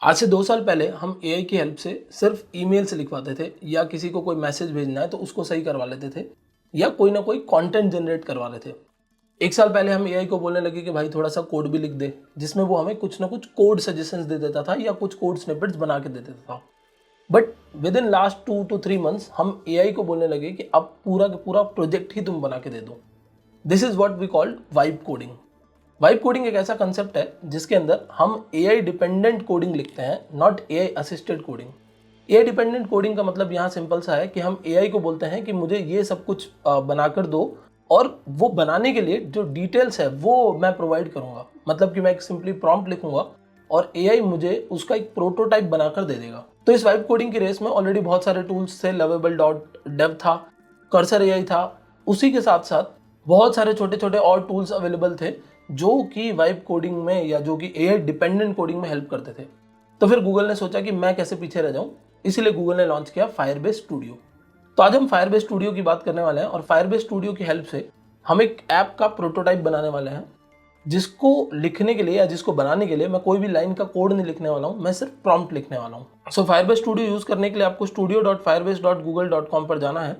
आज से 2 साल पहले हम एआई की हेल्प से सिर्फ ईमेल से लिखवाते थे, या किसी को कोई मैसेज भेजना है तो उसको सही करवा लेते थे, या कोई ना कोई कंटेंट जनरेट करवा लेते थे। 1 साल पहले हम एआई को बोलने लगे कि भाई थोड़ा सा कोड भी लिख दे, जिसमें वो हमें कुछ ना कुछ कोड सजेशंस दे देता था या कुछ कोड स्निपेट्स बना के दे देता था। But with in last 2 to 3 months हम एआई को बोलने लगे कि अब पूरा का पूरा प्रोजेक्ट ही तुम बना के दे दो। This is what we called vibe coding. Vibe coding एक ऐसा कंसेप्ट है जिसके अंदर हम एआई डिपेंडेंट कोडिंग लिखते हैं, not AI assisted coding. AI dependent coding का मतलब यहाँ सिंपल सा है कि हम एआई को बोलते हैं कि मुझे ये सब कुछ बनाकर दो, और वो बनाने के लिए जो डिटेल्स है वो मैं प्रोवाइड करूंगा। मतलब कि मैं एक सिंपली प्रॉम्प्ट लिखूंगा और एआई मुझे उसका एक प्रोटोटाइप बनाकर दे देगा। तो इस वाइब कोडिंग की रेस में ऑलरेडी बहुत सारे टूल्स थे। lovable.dev था, कर्सर एआई था, उसी के साथ साथ बहुत सारे छोटे छोटे और टूल्स अवेलेबल थे जो कि वाइब कोडिंग में या जो कि एआई डिपेंडेंट कोडिंग में हेल्प करते थे। तो फिर गूगल ने सोचा कि मैं कैसे पीछे रह जाऊं, इसीलिए गूगल ने लॉन्च किया फायरबेस स्टूडियो। तो आज हम फायरबेस स्टूडियो की बात करने वाले हैं, और फायरबेस स्टूडियो की हेल्प से हम एक ऐप का प्रोटोटाइप बनाने वाले हैं, जिसको लिखने के लिए या जिसको बनाने के लिए मैं कोई भी लाइन का कोड नहीं लिखने वाला हूं, मैं सिर्फ प्रॉम्प्ट लिखने वाला हूं। सो फायरबेस स्टूडियो यूज करने के लिए आपको studio.firebase.google.com पर जाना है।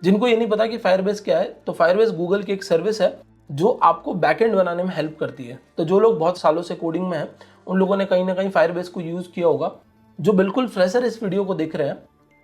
जिनको ये नहीं पता कि फायरबेस क्या है, तो फायरबेस गूगल की एक सर्विस है जो आपको बैकएंड बनाने में हेल्प करती है। तो जो लोग बहुत सालों से कोडिंग में हैं, उन लोगों ने कहीं ना कहीं फायरबेस को यूज किया होगा। जो बिल्कुल फ्रेशर इस वीडियो को देख रहे हैं,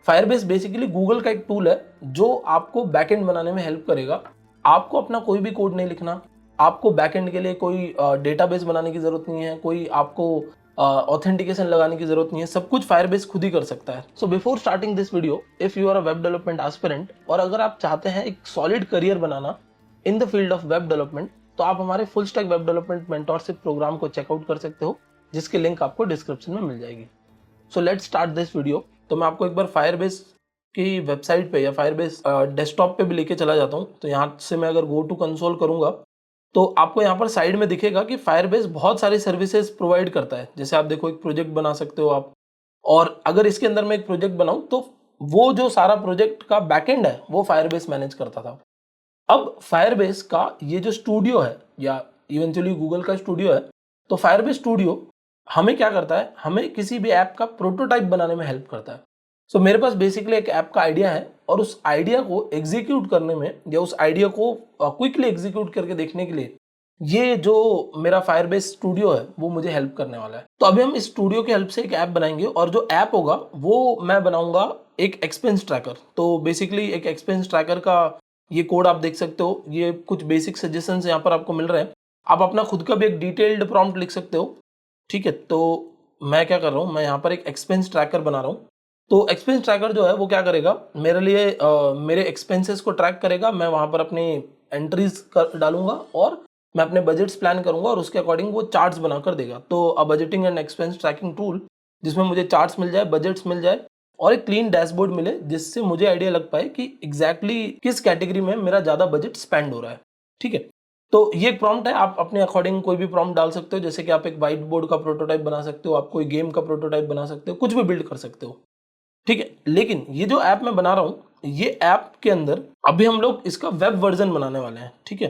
फायरबेस बेसिकली गूगल का एक टूल है जो आपको बैकएंड बनाने में हेल्प करेगा। आपको अपना कोई भी कोड नहीं लिखना, आपको बैकएंड के लिए कोई डेटाबेस बनाने की जरूरत नहीं है, कोई आपको ऑथेंटिकेशन लगाने की जरूरत नहीं है। सब कुछ फायरबेस खुद ही कर सकता है। So before starting this video, if you are a web development aspirant, और अगर आप चाहते हैं एक सॉलिड करियर बनाना in the field of web development, तो आप हमारे full stack web development mentorship program को चेकआउट कर सकते हो, जिसकी लिंक आपको डिस्क्रिप्शन में मिल जाएगी। So let's start this video. तो मैं आपको एक बार फायरबेस की वेबसाइट पे या फायरबेस डेस्कटॉप पे भी लेके चला जाता हूँ। तो यहाँ से मैं अगर गो टू कंसोल करूंगा तो आपको यहाँ पर साइड में दिखेगा कि फायरबेस बहुत सारी सर्विसेज प्रोवाइड करता है। जैसे आप देखो, एक प्रोजेक्ट बना सकते हो आप, और अगर इसके अंदर मैं एक प्रोजेक्ट बनाऊं तो वो जो सारा प्रोजेक्ट का बैकएंड है वो फायरबेस मैनेज करता था। अब फायरबेस का ये जो स्टूडियो है, या इवेंचुअली गूगल का स्टूडियो है, तो फायरबेस स्टूडियो हमें क्या करता है, हमें किसी भी ऐप का प्रोटोटाइप बनाने में हेल्प करता है। सो मेरे पास बेसिकली एक ऐप का आइडिया है, और उस आइडिया को एग्जीक्यूट करने में या उस आइडिया को क्विकली एग्जीक्यूट करके देखने के लिए ये जो मेरा फायरबेस स्टूडियो है वो मुझे हेल्प करने वाला है। तो अभी हम इस स्टूडियो की हेल्प से एक ऐप बनाएंगे, और जो ऐप होगा वो मैं बनाऊंगा एक एक्सपेंस ट्रैकर। तो बेसिकली एक एक्सपेंस ट्रैकर का ये कोड आप देख सकते हो। ये कुछ बेसिक सजेशंस यहाँ पर आपको मिल रहे हैं। आप अपना खुद का भी एक डिटेल्ड प्रॉम्प्ट लिख सकते हो। ठीक है, तो मैं क्या कर रहा हूँ, मैं यहाँ पर एक एक्सपेंस ट्रैकर बना रहा हूँ। तो एक्सपेंस ट्रैकर जो है वो क्या करेगा, मेरे लिए मेरे एक्सपेंसेस को ट्रैक करेगा। मैं वहाँ पर अपनी एंट्रीज कर डालूंगा, और मैं अपने बजट्स प्लान करूंगा, और उसके अकॉर्डिंग वो चार्ट्स बनाकर देगा। तो a budgeting and expense tracking tool, जिसमें मुझे चार्ट्स मिल जाए, बजट्स मिल जाए, और एक क्लीन डैशबोर्ड मिले, जिससे मुझे आइडिया लग पाए कि एग्जैक्टली किस कैटेगरी में मेरा ज़्यादा बजट स्पेंड हो रहा है। ठीक है, तो ये एक प्रॉम्प्ट है। आप अपने अकॉर्डिंग कोई भी प्रॉम्प्ट डाल सकते हो। जैसे कि आप एक व्हाइट बोर्ड का प्रोटोटाइप बना सकते हो, आप कोई गेम का प्रोटोटाइप बना सकते हो, कुछ भी बिल्ड कर सकते हो। ठीक है, लेकिन ये जो ऐप मैं बना रहा हूं, ये ऐप के अंदर अभी हम लोग इसका वेब वर्जन बनाने वाले हैं। ठीक है,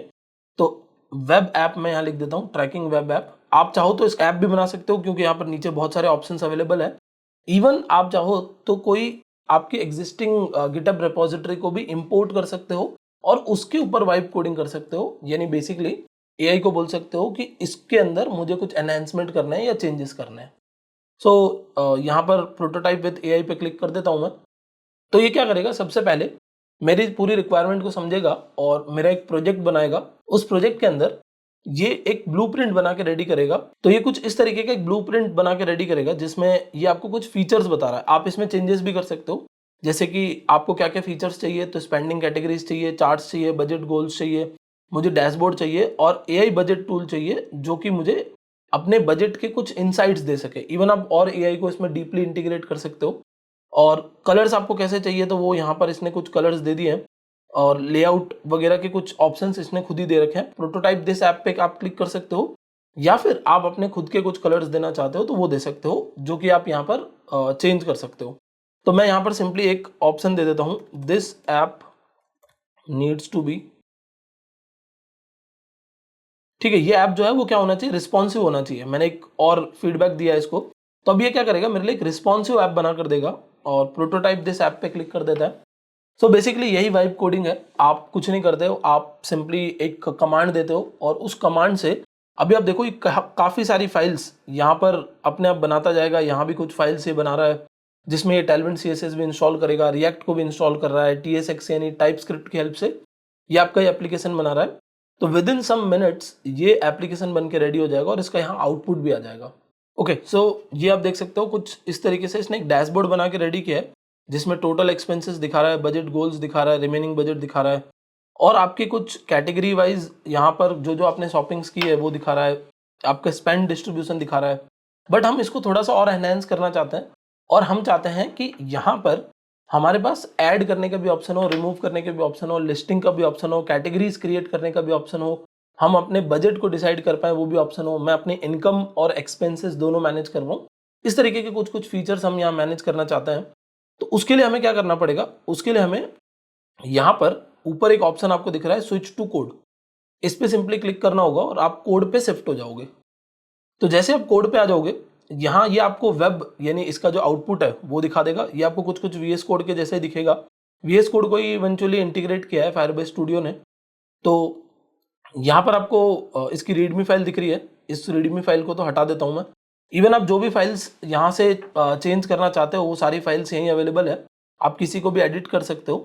तो वेब ऐप मैं यहाँ लिख देता हूँ, ट्रैकिंग वेब ऐप। आप चाहो तो इस ऐप भी बना सकते हो, क्योंकि यहाँ पर नीचे बहुत सारे ऑप्शंस अवेलेबल है। इवन आप चाहो तो कोई आपकी एग्जिस्टिंग गिटहब रिपोजिटरी को भी इंपोर्ट कर सकते हो, और उसके ऊपर वाइब कोडिंग कर सकते हो। यानी बेसिकली एआई को बोल सकते हो कि इसके अंदर मुझे कुछ एनहांसमेंट करना है या चेंजेस करने हैं। सो यहाँ पर प्रोटोटाइप विद एआई पे क्लिक कर देता हूँ मैं। तो ये क्या करेगा, सबसे पहले मेरी पूरी रिक्वायरमेंट को समझेगा और मेरा एक प्रोजेक्ट बनाएगा। उस प्रोजेक्ट के अंदर ये एक ब्लूप्रिंट बना के रेडी करेगा। तो ये कुछ इस तरीके का एक ब्लूप्रिंट बना के रेडी करेगा, जिसमें ये आपको कुछ फीचर्स बता रहा है। आप इसमें चेंजेस भी कर सकते हो, जैसे कि आपको क्या क्या फीचर्स चाहिए। तो स्पेंडिंग कैटेगरीज चाहिए, चार्ट्स चाहिए, बजट गोल्स चाहिए, मुझे डैशबोर्ड चाहिए, और एआई बजट टूल चाहिए जो कि मुझे अपने बजट के कुछ इनसाइट्स दे सके। इवन आप और एआई को इसमें डीपली इंटीग्रेट कर सकते हो। और कलर्स आपको कैसे चाहिए, तो वो यहाँ पर इसने कुछ कलर्स दे दिए हैं, और लेआउट वगैरह के कुछ ऑप्शंस इसने खुद ही दे रखे हैं। प्रोटोटाइप दिस ऐप पे आप क्लिक कर सकते हो, या फिर आप अपने खुद के कुछ कलर्स देना चाहते हो तो वो दे सकते हो, जो कि आप यहाँ पर चेंज कर सकते हो। तो मैं यहाँ पर सिंपली एक ऑप्शन दे देता हूँ, this app needs to be. ठीक है, ये ऐप जो है वो क्या होना चाहिए, रिस्पॉन्सिव होना चाहिए। मैंने एक और फीडबैक दिया है इसको तो अब ये क्या करेगा, मेरे लिए एक रिस्पॉन्सिव ऐप बना कर देगा और प्रोटोटाइप दिस ऐप पे क्लिक कर देता है। सो बेसिकली यही वाइब कोडिंग है। आप कुछ नहीं करते हो, आप सिंपली एक कमांड देते हो और उस कमांड से अभी आप देखो ये काफ़ी सारी फाइल्स यहाँ पर अपने आप बनाता जाएगा। यहाँ भी कुछ फाइल्स ये बना रहा है जिसमें ये Tailwind CSS भी इंस्टॉल करेगा, रिएक्ट को भी इंस्टॉल कर रहा है, TSX यानी टाइप स्क्रिप्ट की हेल्प से ये आपका ये एप्लीकेशन बना रहा है। तो विद इन सम मिनट्स ये एप्लीकेशन बन के रेडी हो जाएगा और इसका यहाँ आउटपुट भी आ जाएगा। ओके, सो ये आप देख सकते हो कुछ इस तरीके से इसने एक डैशबोर्ड बना के रेडी किया है जिसमें टोटल एक्सपेंसेस दिखा रहा है, बजट गोल्स दिखा रहा है, रिमेनिंग बजट दिखा रहा है और आपकी कुछ कैटेगरी वाइज यहाँ पर जो जो आपने शॉपिंग्स की है वो दिखा रहा है, आपका स्पेंड डिस्ट्रीब्यूशन दिखा रहा है। बट हम इसको थोड़ा सा और एनहेंस करना चाहते हैं और हम चाहते हैं कि यहाँ पर हमारे पास ऐड करने का भी ऑप्शन हो, रिमूव करने का भी ऑप्शन हो, लिस्टिंग का भी ऑप्शन हो, कैटेगरीज क्रिएट करने का भी ऑप्शन हो, हम अपने बजट को डिसाइड कर पाए वो भी ऑप्शन हो, मैं अपनी इनकम और एक्सपेंसेस दोनों मैनेज कर पाऊँ। इस तरीके के कुछ कुछ फीचर्स हम यहाँ मैनेज करना चाहते हैं। तो उसके लिए हमें क्या करना पड़ेगा, उसके लिए हमें यहाँ पर ऊपर एक ऑप्शन आपको दिख रहा है स्विच टू कोड, इस पे सिंपली क्लिक करना होगा और आप कोड पे शिफ्ट हो जाओगे। तो जैसे आप कोड पे आ जाओगे यहाँ ये आपको वेब यानी इसका जो आउटपुट है वो दिखा देगा। ये आपको कुछ कुछ VS कोड के जैसे दिखेगा। VS कोड को ही इवेंचुअली इंटीग्रेट किया है फायरबेस स्टूडियो ने। तो यहाँ पर आपको इसकी रीडमी फाइल दिख रही है, इस रीडमी फाइल को तो हटा देता हूँ मैं। इवन आप जो भी फाइल्स यहाँ से चेंज करना चाहते हो वो सारी फाइल्स यहीं अवेलेबल है, आप किसी को भी एडिट कर सकते हो।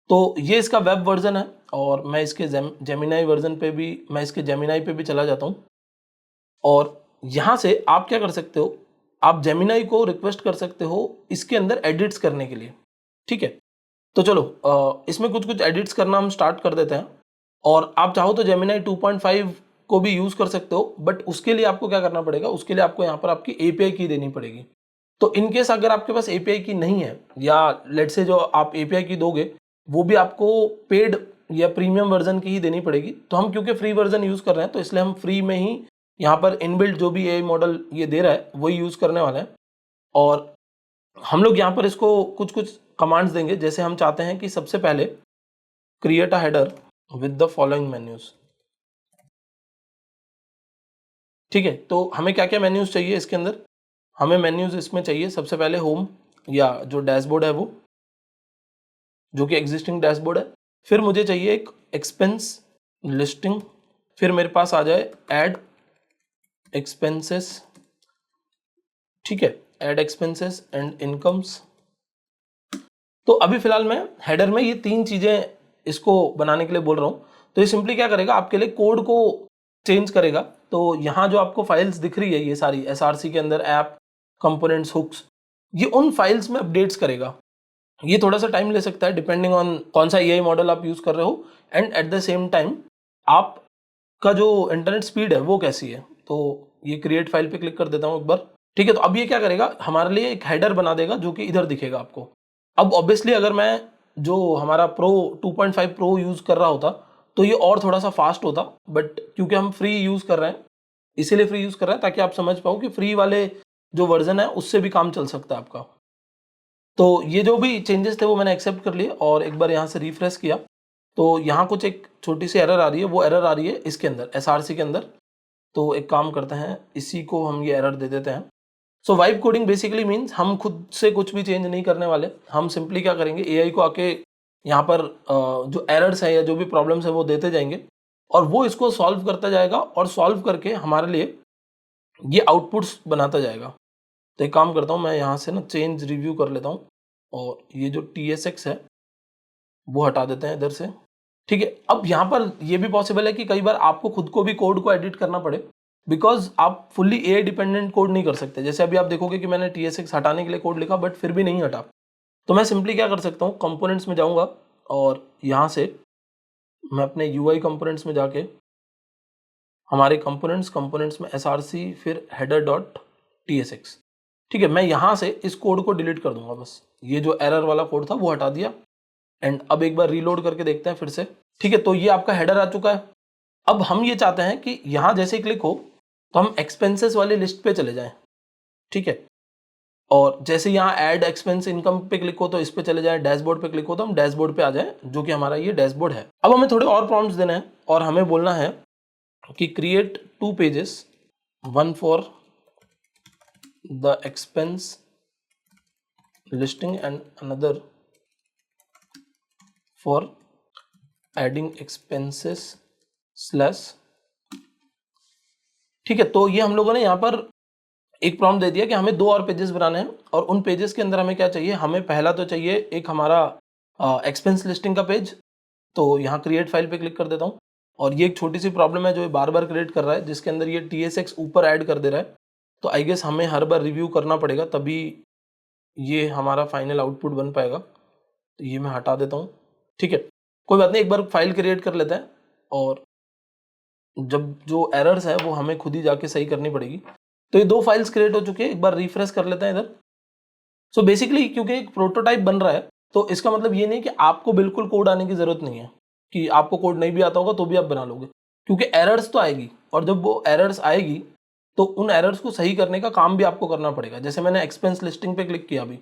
तो ये इसका वेब वर्जन है और मैं इसके जेमिनाई वर्जन पे भी, मैं इसके जेमिनाई पे भी चला जाता हूँ और यहाँ से आप क्या कर सकते हो, आप जेमिनाई को रिक्वेस्ट कर सकते हो इसके अंदर एडिट्स करने के लिए। ठीक है, तो चलो इसमें कुछ कुछ एडिट्स करना हम स्टार्ट कर देते हैं और आप चाहो तो जेमिनाई 2.5 को भी यूज़ कर सकते हो। बट उसके लिए आपको क्या करना पड़ेगा, उसके लिए आपको यहाँ पर आपकी API की देनी पड़ेगी। तो इनकेस अगर आपके पास API की नहीं है या लेट्स से जो आप API की दोगे वो भी आपको पेड या प्रीमियम वर्जन की ही देनी पड़ेगी। तो हम क्योंकि फ्री वर्जन यूज़ कर रहे हैं तो इसलिए हम फ्री में ही यहाँ पर इनबिल्ट जो भी AI मॉडल ये दे रहा है वही यूज़ करने वाले हैं। और हम लोग यहाँ पर इसको कुछ कुछ कमांड्स देंगे। जैसे हम चाहते हैं कि सबसे पहले create a header with the following menus. ठीक है, तो हमें क्या क्या मेन्यूज चाहिए इसके अंदर, हमें मेन्यूज इसमें चाहिए सबसे पहले होम या जो डैशबोर्ड है वो, जो कि एग्जिस्टिंग डैशबोर्ड है। फिर मुझे चाहिए एक एक्सपेंस लिस्टिंग, फिर मेरे पास आ जाए ऐड एक्सपेंसेस। ठीक है, ऐड एक्सपेंसेस एंड इनकम्स। तो अभी फिलहाल मैं हेडर में ये तीन चीजें इसको बनाने के लिए बोल रहा हूँ। तो ये सिंपली क्या करेगा, आपके लिए कोड को चेंज करेगा। तो यहाँ जो आपको फाइल्स दिख रही है ये सारी SRC के अंदर ऐप कंपोनेंट्स हुक्स, ये उन फाइल्स में अपडेट्स करेगा। ये थोड़ा सा टाइम ले सकता है डिपेंडिंग ऑन कौन सा AI मॉडल आप यूज कर रहे हो and at the same time आपका जो इंटरनेट स्पीड है वो कैसी है। तो ये क्रिएट फाइल पे क्लिक कर देता हूँ एक बार। ठीक है, तो अब ये क्या करेगा, हमारे लिए एक हेडर बना देगा जो कि इधर दिखेगा आपको। अब ऑब्वियसली अगर मैं जो हमारा प्रो 2.5 प्रो यूज़ कर रहा होता तो ये और थोड़ा सा फास्ट होता। बट क्योंकि हम फ्री यूज़ कर रहे हैं इसीलिए फ्री यूज़ कर रहे हैं ताकि आप समझ पाओ कि फ्री वाले जो वर्जन है उससे भी काम चल सकता है आपका। तो ये जो भी चेंजेस थे वो मैंने एक्सेप्ट कर लिए और एक बार यहाँ से रिफ्रेश किया तो यहाँ कुछ एक छोटी सी एरर आ रही है। वो एरर आ रही है इसके अंदर SRC के अंदर। तो एक काम करते हैं, इसी को हम ये एरर दे देते हैं। सो वाइब कोडिंग बेसिकली मीन्स हम खुद से कुछ भी चेंज नहीं करने वाले। हम सिंपली क्या करेंगे, AI को आके यहाँ पर जो एरर्स है या जो भी प्रॉब्लम्स है वो देते जाएंगे और वो इसको सॉल्व करता जाएगा और सॉल्व करके हमारे लिए ये आउटपुट्स बनाता जाएगा। तो एक काम करता हूँ, मैं यहाँ से ना चेंज रिव्यू कर लेता हूँ और ये जो TSX है वो हटा देते हैं इधर से। ठीक है, अब यहाँ पर ये भी पॉसिबल है कि कई बार आपको खुद को भी कोड को एडिट करना पड़े बिकॉज आप फुल्ली AI डिपेंडेंट कोड नहीं कर सकते। जैसे अभी आप देखोगे कि मैंने TSX हटाने के लिए कोड लिखा बट फिर भी नहीं हटा। तो मैं सिंपली क्या कर सकता हूँ, कंपोनेंट्स में जाऊँगा और यहाँ से मैं अपने UI कंपोनेंट्स में जाके हमारे कंपोनेंट्स में SRC फिर header.tsx। ठीक है, मैं यहाँ से इस कोड को डिलीट कर दूंगा बस। ये जो एरर वाला कोड था वो हटा दिया एंड अब एक बार रीलोड करके देखते हैं फिर से। ठीक है, तो ये आपका हेडर आ चुका है। अब हम ये चाहते हैं कि यहाँ जैसे क्लिक हो तो हम एक्सपेंसेस वाली लिस्ट पे चले जाएं। ठीक है, और जैसे यहाँ ऐड एक्सपेंस इनकम पे क्लिक हो तो इस पे चले जाएं, डैशबोर्ड पे क्लिक हो तो हम डैशबोर्ड पे आ जाएं जो कि हमारा ये डैशबोर्ड है। अब हमें थोड़े और प्रॉम्प्ट्स देने हैं और हमें बोलना है कि create 2 pages, 1 for the expense listing and another for adding expenses slash. ठीक है, तो ये हम लोगों ने यहाँ पर एक प्रॉम्प्ट दे दिया कि हमें 2 और पेजेस बनाने हैं, और उन पेजेस के अंदर हमें क्या चाहिए, हमें पहला तो चाहिए एक हमारा एक्सपेंस लिस्टिंग का पेज। तो यहाँ क्रिएट फाइल पे क्लिक कर देता हूँ, और ये एक छोटी सी प्रॉब्लम है जो ये बार बार क्रिएट कर रहा है, जिसके अंदर ये TSX ऊपर ऐड कर दे रहा है। तो आई गेस हमें हर बार रिव्यू करना पड़ेगा, तभी ये हमारा फाइनल आउटपुट बन पाएगा। तो ये मैं हटा देता हूँ। ठीक है, कोई बात नहीं, एक बार फाइल क्रिएट कर लेते हैं, और जब जो एरर्स है वो हमें खुद ही जाके सही करनी पड़ेगी। तो ये 2 फाइल्स क्रिएट हो चुकी है, एक बार रिफ्रेश कर लेते हैं इधर। सो बेसिकली क्योंकि एक प्रोटोटाइप बन रहा है, तो इसका मतलब ये नहीं कि आपको बिल्कुल कोड आने की जरूरत नहीं है, कि आपको कोड नहीं भी आता होगा तो भी आप बना लोगे, क्योंकि एरर्स तो आएगी, और जब वो एरर्स आएगी तो उन एरर्स को सही करने का काम भी आपको करना पड़ेगा। जैसे मैंने एक्सपेंस लिस्टिंग पे क्लिक किया अभी,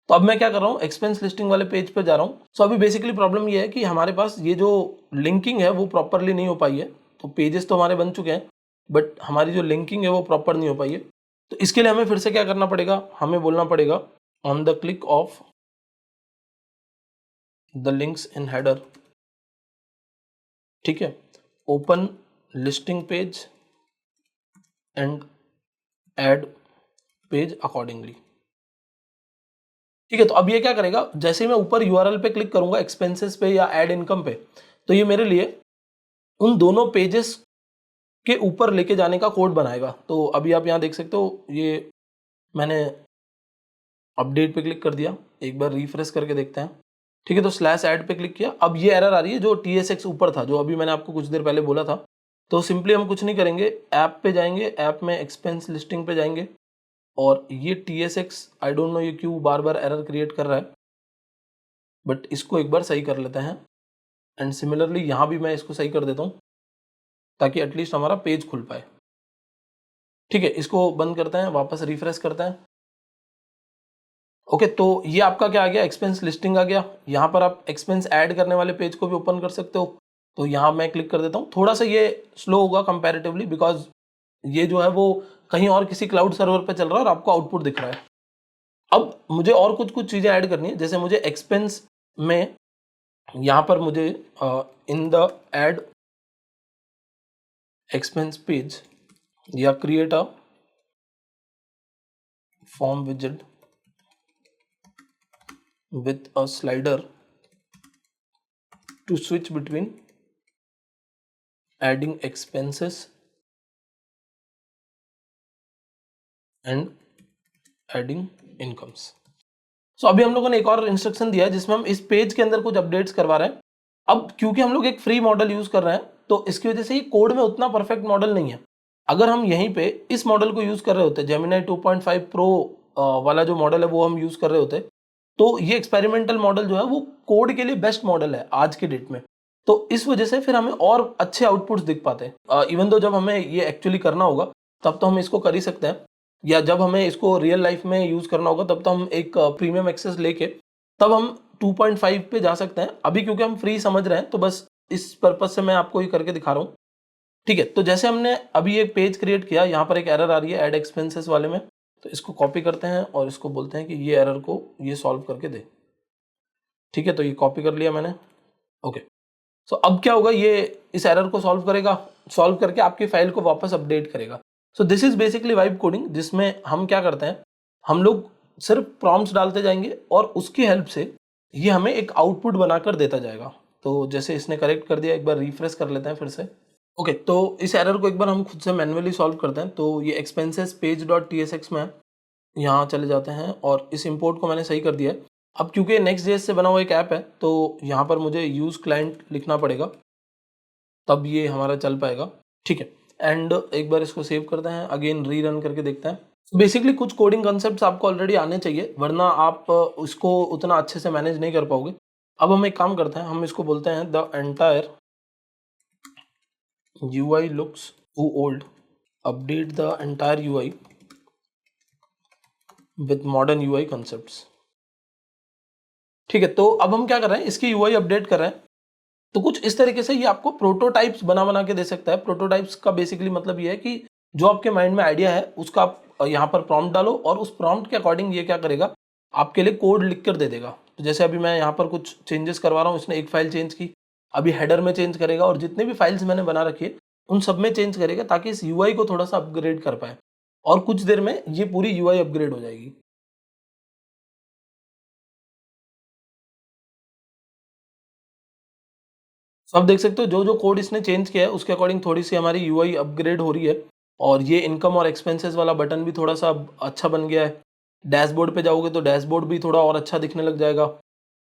तो अब मैं क्या कर रहा हूँ, एक्सपेंस लिस्टिंग वाले पेज पे जा रहा हूँ। सो अभी बेसिकली प्रॉब्लम ये है कि हमारे पास ये जो लिंकिंग है वो प्रॉपरली नहीं हो पाई है। तो पेजेस तो हमारे बन चुके हैं, बट हमारी जो लिंकिंग है वो प्रॉपर नहीं हो पाई है। तो इसके लिए हमें फिर से क्या करना पड़ेगा, हमें बोलना पड़ेगा on the click of the links in header, ठीक है, open listing page and add page accordingly. ठीक है, तो अब ये क्या करेगा, जैसे मैं ऊपर URL पे क्लिक करूंगा एक्सपेंसेस पे या ऐड इनकम पे, तो ये मेरे लिए उन दोनों पेजेस के ऊपर लेके जाने का कोड बनाएगा। तो अभी आप यहाँ देख सकते हो, ये मैंने अपडेट पे क्लिक कर दिया, एक बार रिफ्रेश करके देखते हैं। ठीक है, तो स्लैश ऐड पे क्लिक किया, अब ये एरर आ रही है जो TSX ऊपर था, जो अभी मैंने आपको कुछ देर पहले बोला था। तो सिंपली हम कुछ नहीं करेंगे, ऐप पे जाएंगे, ऐप में एक्सपेंस लिस्टिंग पे जाएंगे, और ये TSX आई डोंट नो ये क्यों बार बार एरर क्रिएट कर रहा है, बट इसको एक बार सही कर लेते हैं। एंड सिमिलरली यहाँ भी मैं इसको सही कर देता हूँ, ताकि एटलीस्ट हमारा पेज खुल पाए। ठीक है, इसको बंद करते हैं, वापस रिफ्रेश करते हैं। ओके, तो ये आपका क्या आ गया, एक्सपेंस लिस्टिंग आ गया। यहाँ पर आप एक्सपेंस ऐड करने वाले पेज को भी ओपन कर सकते हो। तो यहाँ मैं क्लिक कर देता हूँ। थोड़ा सा ये स्लो होगा कंपैरेटिवली, बिकॉज ये जो है वो कहीं और किसी क्लाउड सर्वर पे चल रहा है और आपको आउटपुट दिख रहा है। अब मुझे और कुछ कुछ चीज़ें ऐड करनी है, जैसे मुझे एक्सपेंस में यहाँ पर मुझे in the add expense page या क्रिएट अ फॉर्म विजेट with a slider to switch between adding expenses and adding incomes। So अभी हम लोगों ने एक और इंस्ट्रक्शन दिया है जिसमें हम इस पेज के अंदर कुछ अपडेट्स करवा रहे हैं। अब क्योंकि हम लोग एक फ्री मॉडल यूज कर रहे हैं, तो इसकी वजह से ये कोड में उतना परफेक्ट मॉडल नहीं है। अगर हम यहीं पे इस मॉडल को यूज कर रहे होते, जेमिनी 2.5 प्रो वाला जो मॉडल है वो हम यूज कर रहे होते, तो ये एक्सपेरिमेंटल मॉडल जो है वो कोड के लिए बेस्ट मॉडल है आज के डेट में। तो इस वजह से फिर हमें और अच्छे आउटपुट्स दिख पाते हैं। इवन दो जब हमें ये एक्चुअली करना होगा तब तो हम इसको कर ही सकते हैं, या जब हमें इसको रियल लाइफ में यूज करना होगा तब तो हम एक प्रीमियम एक्सेस लेके तब हम 2.5 पे जा सकते हैं। अभी क्योंकि हम फ्री समझ रहे हैं तो बस इस पर्पज से मैं आपको ये करके दिखा रहा हूँ। ठीक है, तो जैसे हमने अभी एक पेज क्रिएट किया, यहाँ पर एक एरर आ रही है ऐड एक्सपेंसेस वाले में, तो इसको कॉपी करते हैं और इसको बोलते हैं कि ये एरर को ये सॉल्व करके दे। ठीक है, तो ये कॉपी कर लिया मैंने। ओके, सो अब क्या होगा, ये इस एरर को सॉल्व करेगा, सॉल्व करके आपकी फाइल को वापस अपडेट करेगा। So this is basically vibe coding, जिसमें हम क्या करते हैं, हम लोग सिर्फ प्रॉम्प्ट्स डालते जाएंगे और उसकी हेल्प से ये हमें एक आउटपुट बनाकर देता जाएगा। तो जैसे इसने करेक्ट कर दिया, एक बार रिफ्रेश कर लेते हैं फिर से। ओके, तो इस एरर को एक बार हम खुद से मैन्युअली सॉल्व करते हैं। तो ये एक्सपेंसेस पेज डॉट TSX में यहाँ चले जाते हैं और इस इंपोर्ट को मैंने सही कर दिया है। अब क्योंकि Next.js से बना हुआ एक ऐप है, तो यहाँ पर मुझे यूज क्लाइंट लिखना पड़ेगा, तब ये हमारा चल पाएगा। ठीक है, एंड एक बार इसको सेव करते हैं, अगेन रीरन करके देखते हैं। बेसिकली कुछ कोडिंग कॉन्सेप्ट्स आपको ऑलरेडी आने चाहिए, वरना आप उसको उतना अच्छे से मैनेज नहीं कर पाओगे। अब हम एक काम करते हैं, हम इसको बोलते हैं the entire UI looks too old, update the entire UI with modern UI concepts। ठीक है, तो अब हम क्या कर रहे हैं, इसकी UI अपडेट कर रहे हैं। तो कुछ इस तरीके से ये आपको प्रोटोटाइप्स बना बना के दे सकता है। प्रोटोटाइप्स का बेसिकली मतलब ये है कि जो आपके माइंड में आइडिया है उसका आप यहाँ पर प्रॉम्प्ट डालो और उस प्रॉम्प्ट के अकॉर्डिंग ये क्या करेगा, आपके लिए कोड लिख कर दे देगा। तो जैसे अभी मैं यहाँ पर कुछ चेंजेस करवा रहा हूँ, इसने एक फाइल चेंज की, अभी हेडर में चेंज करेगा और जितने भी फाइल्स मैंने बना रखी है उन सब में चेंज करेगा, ताकि इस यूआई को थोड़ा सा अपग्रेड कर पाए और कुछ देर में ये पूरी यूआई अपग्रेड हो जाएगी। तो आप देख सकते हो जो जो कोड इसने चेंज किया है उसके अकॉर्डिंग थोड़ी सी हमारी यूआई अपग्रेड हो रही है और ये इनकम और एक्सपेंसेस वाला बटन भी थोड़ा सा अब अच्छा बन गया है। डैशबोर्ड पे जाओगे तो डैशबोर्ड भी थोड़ा और अच्छा दिखने लग जाएगा।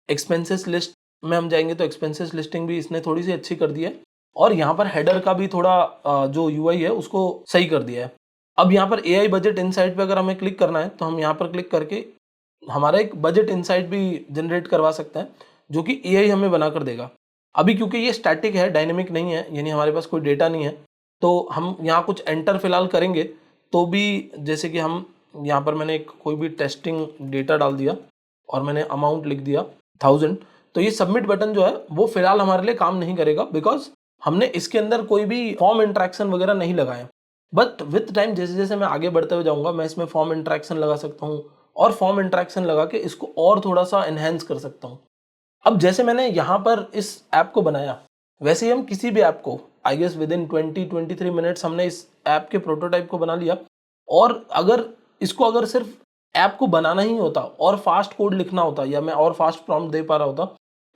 एक्सपेंसेस लिस्ट में हम जाएंगे तो एक्सपेंसेस लिस्टिंग भी इसने थोड़ी सी अच्छी कर दी है और यहाँ पर हेडर का भी थोड़ा जो यूआई है उसको सही कर दिया है। अब यहाँ पर एआई बजट इनसाइट पे अगर हमें क्लिक करना है तो हम यहाँ पर क्लिक करके हमारा एक बजट इनसाइट भी जनरेट करवा सकते हैं, जो कि एआई हमें बना कर देगा। अभी क्योंकि ये स्टैटिक है, डायनेमिक नहीं है, यानी हमारे पास कोई डेटा नहीं है, तो हम यहाँ कुछ एंटर फिलहाल करेंगे तो भी, जैसे कि हम यहाँ पर मैंने एक कोई भी टेस्टिंग डेटा डाल दिया और मैंने अमाउंट लिख दिया 1000, तो ये सबमिट बटन जो है वो फिलहाल हमारे लिए काम नहीं करेगा, बिकॉज हमने इसके अंदर कोई भी फॉर्म इंट्रैक्शन वगैरह नहीं लगाया। बट विथ टाइम जैसे जैसे मैं आगे बढ़ते हुए जाऊंगा मैं इसमें फॉर्म इंट्रैक्शन लगा सकता हूँ और फॉर्म इंट्रैक्शन लगा के इसको और थोड़ा सा एनहेंस कर सकता हूँ। अब जैसे मैंने यहाँ पर इस ऐप को बनाया, वैसे ही हम किसी भी ऐप को I guess within 20-23 minutes हमने इस ऐप के प्रोटोटाइप को बना लिया। और अगर सिर्फ ऐप को बनाना ही होता और फास्ट कोड लिखना होता या मैं और फास्ट प्रॉम्प्ट दे पा रहा होता,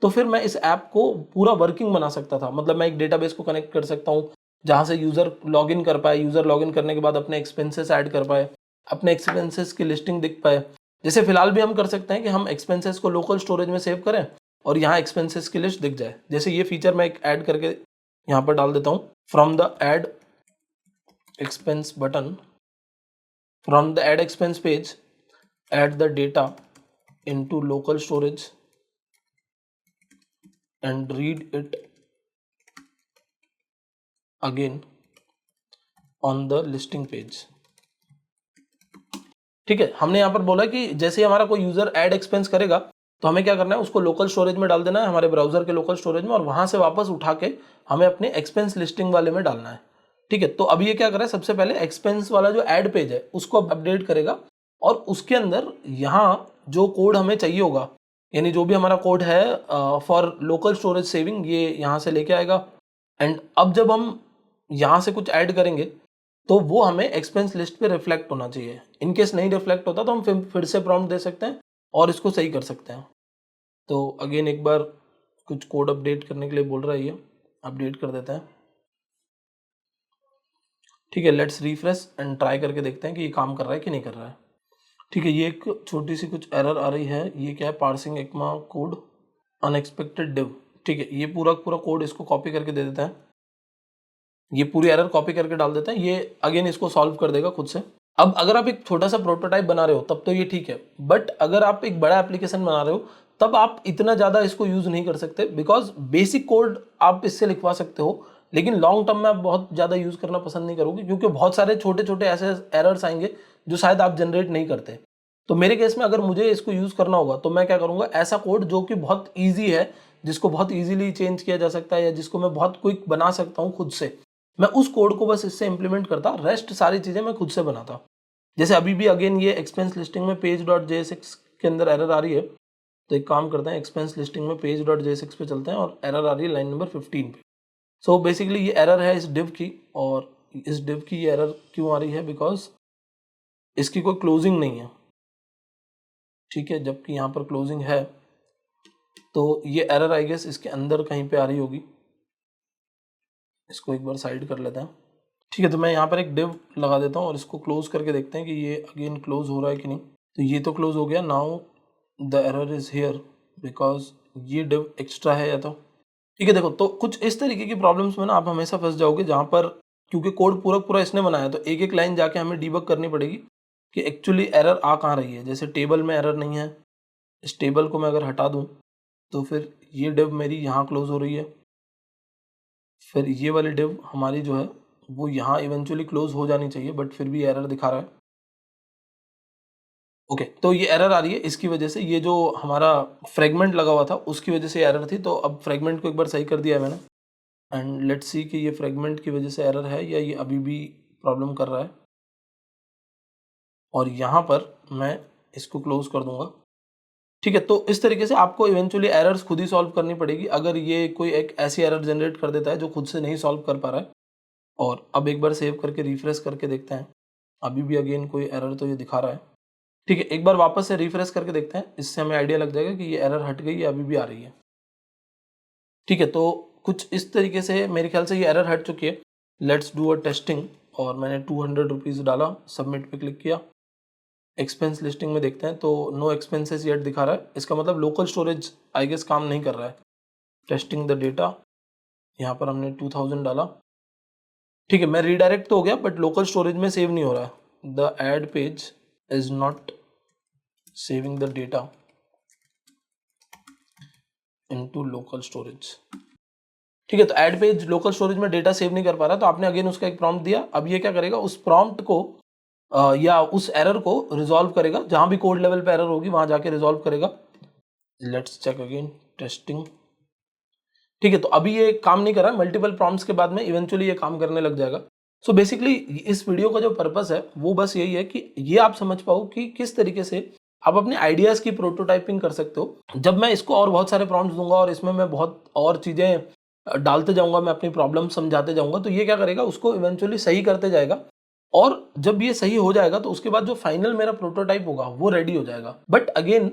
तो फिर मैं इस ऐप को पूरा वर्किंग बना सकता था। मतलब मैं एक डेटाबेस को कनेक्ट कर सकता हूँ जहाँ से यूज़र लॉगिन कर पाए, यूज़र लॉगिन करने के बाद अपने एक्सपेंसेस ऐड कर पाए, अपने एक्सपेंसेस की लिस्टिंग दिख पाए। जैसे फिलहाल भी हम कर सकते हैं कि हम एक्सपेंसेस को लोकल स्टोरेज में सेव करें और यहाँ एक्सपेंसेस की लिस्ट दिख जाए। जैसे ये फीचर मैं एक ऐड करके यहाँ पर डाल देता हूँ, from the add expense button, from the add expense page, add the data into local storage and read it again on the listing page। ठीक है, हमने यहाँ पर बोला कि जैसे ही हमारा कोई यूजर ऐड एक्सपेंस करेगा तो हमें क्या करना है, उसको लोकल स्टोरेज में डाल देना है, हमारे ब्राउजर के लोकल स्टोरेज में, और वहां से वापस उठा के हमें अपने एक्सपेंस लिस्टिंग वाले में डालना है। ठीक है, तो अभी ये क्या कर रहा है, सबसे पहले एक्सपेंस वाला जो ऐड पेज है उसको अपडेट करेगा और उसके अंदर यहाँ जो कोड हमें चाहिए होगा, यानी जो भी हमारा कोड है फॉर लोकल स्टोरेज सेविंग, ये यहाँ से लेके आएगा। एंड अब जब हम यहाँ से कुछ ऐड करेंगे तो वो हमें एक्सपेंस लिस्ट पे रिफ्लेक्ट होना चाहिए। इनकेस नहीं रिफ्लेक्ट होता तो हम फिर से प्रॉम्प्ट दे सकते हैं और इसको सही कर सकते हैं। तो अगेन एक बार कुछ कोड अपडेट करने के लिए बोल रहा है, ये अपडेट कर देते हैं। ठीक है, लेट्स रिफ्रेश एंड ट्राई करके देखते हैं कि ये काम कर रहा है कि नहीं कर रहा है। ठीक है, ये एक छोटी सी कुछ एरर आ रही है, ये क्या है, parsing ECMA code unexpected div. ठीक है, ये पूरा पूरा कोड इसको कॉपी करके दे देते हैं, ये पूरी एरर कॉपी करके डाल देते हैं, ये अगेन इसको सॉल्व कर देगा खुद से। अब अगर आप एक छोटा सा प्रोटोटाइप बना रहे हो तब तो ये ठीक है, बट अगर आप एक बड़ा एप्लीकेशन बना रहे हो तब आप इतना ज़्यादा इसको यूज़ नहीं कर सकते, बिकॉज बेसिक कोड आप इससे लिखवा सकते हो, लेकिन लॉन्ग टर्म में आप बहुत ज़्यादा यूज़ करना पसंद नहीं करोगे, क्योंकि बहुत सारे छोटे छोटे ऐसे एरर्स आएंगे जो शायद आप जनरेट नहीं करते। तो मेरे केस में अगर मुझे इसको यूज़ करना होगा तो मैं क्या करूँगा, ऐसा कोड जो कि बहुत ईजी है, जिसको बहुत ईजिली चेंज किया जा सकता है या जिसको मैं बहुत क्विक बना सकता हूँ खुद से, मैं उस कोड को बस इससे इंप्लीमेंट करता, रेस्ट सारी चीज़ें मैं खुद से बनाता। जैसे अभी भी अगेन ये एक्सपेंस लिस्टिंग में page.jsx के अंदर एरर आ रही है, तो एक काम करते हैं, एक्सपेंस लिस्टिंग में page.jsx पे चलते हैं और एरर आ रही है लाइन नंबर 15 पे। सो बेसिकली ये एरर है इस डिव की, और इस डिव की ये एरर क्यों आ रही है, बिकॉज इसकी कोई क्लोजिंग नहीं है। ठीक है, जबकि यहाँ पर क्लोजिंग है, तो ये एरर आई गेस इसके अंदर कहीं पे आ रही होगी। इसको एक बार साइड कर लेते हैं। ठीक है, तो मैं यहाँ पर एक डिव लगा देता हूँ और इसको क्लोज करके देखते हैं कि ये अगेन क्लोज हो रहा है कि नहीं। तो ये तो क्लोज हो गया। Now the error is here because ये डिव एक्स्ट्रा है या तो। ठीक है, देखो तो कुछ इस तरीके की प्रॉब्लम्स में ना आप हमेशा फंस जाओगे, जहाँ पर क्योंकि कोड पूरा पूरा इसने बनाया तो एक एक लाइन जाके हमें डीबग करनी पड़ेगी कि एक्चुअली एरर आ कहाँ रही है। जैसे टेबल में एरर नहीं है, इस टेबल को मैं अगर हटा दूँ तो फिर ये डिव मेरी यहाँ क्लोज हो रही है, फिर ये वाली डिव हमारी जो है वो यहाँ इवेंचुअली क्लोज हो जानी चाहिए, बट फिर भी एरर दिखा रहा है। ओके, तो ये एरर आ रही है इसकी वजह से, ये जो हमारा फ्रेगमेंट लगा हुआ था उसकी वजह से एरर थी। तो अब फ्रेगमेंट को एक बार सही कर दिया है मैंने, एंड लेट्स सी कि ये फ्रेगमेंट की वजह से एरर है या ये अभी भी प्रॉब्लम कर रहा है, और यहाँ पर मैं इसको क्लोज कर दूंगा। ठीक है, तो इस तरीके से आपको इवेंचुअली एरर्स खुद ही सॉल्व करनी पड़ेगी अगर ये कोई एक ऐसी एरर जनरेट कर देता है जो खुद से नहीं सॉल्व कर पा रहा है। और अब एक बार सेव करके रिफ्रेश करके देखते हैं, अभी भी अगेन कोई एरर तो ये दिखा रहा है। ठीक है, एक बार वापस से रिफ्रेश करके देखते हैं, इससे हमें आइडिया लग जाएगा कि ये एरर हट गई या अभी भी आ रही है। ठीक है, तो कुछ इस तरीके से मेरे ख्याल से ये एरर हट चुकी है। लेट्स डू अ टेस्टिंग, और मैंने 200 रुपीज़ डाला, सबमिट पे क्लिक किया। एक्सपेंस लिस्टिंग में देखते हैं तो नो एक्सपेंसेस येट दिखा रहा है, इसका मतलब लोकल स्टोरेज आई गेस काम नहीं कर रहा है। टेस्टिंग द डेटा, यहाँ पर हमने 2000 डाला। ठीक है, मैं रीडायरेक्ट तो हो गया बट लोकल स्टोरेज में सेव नहीं हो रहा है। The add page is not saving the data into local storage. ठीक है, तो एड पेज लोकल स्टोरेज में डेटा सेव नहीं कर पा रहा, तो आपने अगेन उसका एक प्रॉम्प्ट दिया। अब ये क्या करेगा, उस प्रॉम्प्ट को या उस एरर को रिजॉल्व करेगा, जहां भी कोड लेवल पे एरर होगी वहां जाके रिजॉल्व करेगा। Let's check again testing. ठीक है, तो अभी ये काम नहीं कर रहा है, मल्टीपल प्रॉम्प्ट्स के बाद में इवेंचुअली ये काम करने लग जाएगा। सो बेसिकली इस वीडियो का जो पर्पस है वो बस यही है कि ये आप समझ पाओ कि किस तरीके से आप अपने आइडियाज की प्रोटोटाइपिंग कर सकते हो। जब मैं इसको और बहुत सारे प्रॉम्प्ट्स दूंगा और इसमें मैं बहुत और चीजें डालते जाऊंगा, मैं अपनी प्रॉब्लम समझाते जाऊंगा, तो ये क्या करेगा, उसको इवेंचुअली सही करते जाएगा। और जब ये सही हो जाएगा तो उसके बाद जो फाइनल मेरा प्रोटोटाइप होगा वो रेडी हो जाएगा। बट अगेन,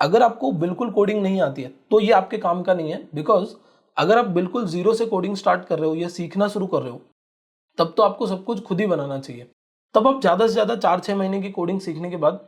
अगर आपको बिल्कुल कोडिंग नहीं आती है तो ये आपके काम का नहीं है, बिकॉज अगर आप बिल्कुल जीरो से कोडिंग स्टार्ट कर रहे हो या सीखना शुरू कर रहे हो, तब तो आपको सब कुछ खुद ही बनाना चाहिए। तब आप ज्यादा से ज्यादा 4-6 महीने की कोडिंग सीखने के बाद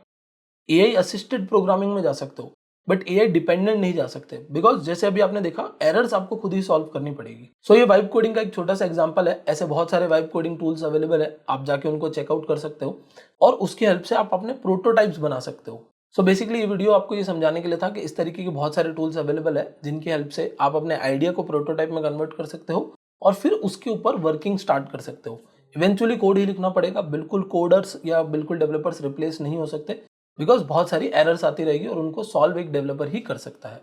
एआई असिस्टेड प्रोग्रामिंग में जा सकते हो, बट एआई डिपेंडेंट नहीं जा सकते, बिकॉज जैसे अभी आपने देखा एरर्स आपको खुद ही सॉल्व करनी पड़ेगी। सो ये वाइब कोडिंग का एक छोटा सा एग्जांपल है। ऐसे बहुत सारे वाइब कोडिंग टूल्स अवेलेबल है, आप जाके उनको चेकआउट कर सकते हो और उसकी हेल्प से आप अपने प्रोटोटाइप्स बना सकते हो। सो बेसिकली ये वीडियो आपको ये समझाने के लिए था कि इस तरीके के बहुत सारे टूल्स अवेलेबल है जिनकी हेल्प से आप अपने आइडिया को प्रोटोटाइप में कन्वर्ट कर सकते हो और फिर उसके ऊपर वर्किंग स्टार्ट कर सकते हो। इवेंचुअली कोड ही लिखना पड़ेगा, बिल्कुल कोडर्स या बिल्कुल डेवलपर्स रिप्लेस नहीं हो सकते, बिकॉज बहुत सारी एरर्स आती रहेगी और उनको सॉल्व एक डेवलपर ही कर सकता है।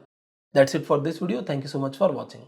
That's it for this video, thank you so much for watching.